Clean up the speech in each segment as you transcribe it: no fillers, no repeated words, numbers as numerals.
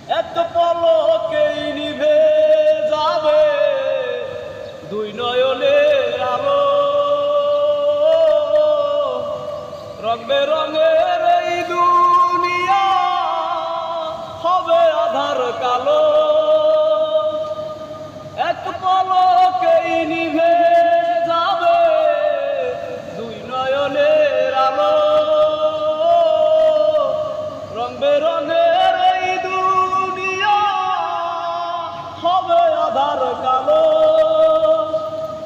এক পলকেই নিভে যাবে দুই নয়নের আলো। রং বেরঙের এই দুনিয়া হবে আধার কালো। এক পলকেই নিভে যাবে দুই নয়নের আলো। রং বেরঙের এই দুনিয়া হবে আধার কালো।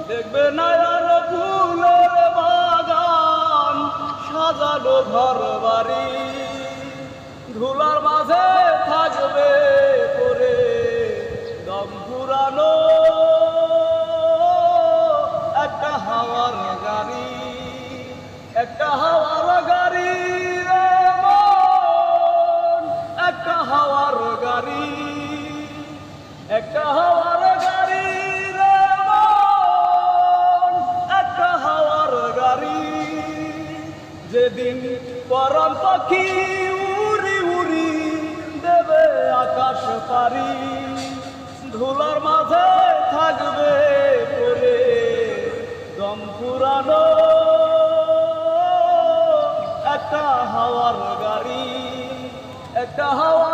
দেখবে না আর ফুলের বাগান সাজানো ঘর বাড়ি, ধুলার মাঝে থাকবে পরে দম ফুরানো একটা হাওয়ার গাড়ি। একটা হাওয়ার গাড়ি রে মন, একটা হাওয়ার গাড়ি। একটা হাওয়ার গাড়ি রে মন, একটা হাওয়ার গাড়ি। যেদিন পরম পাখি উড়ি উড়ি দেবে আকাশ পারি, ধুলার মাঝে থাকবে পরে দম ফুরানো একটা হাওয়ার গাড়ি। একটা হাওয়া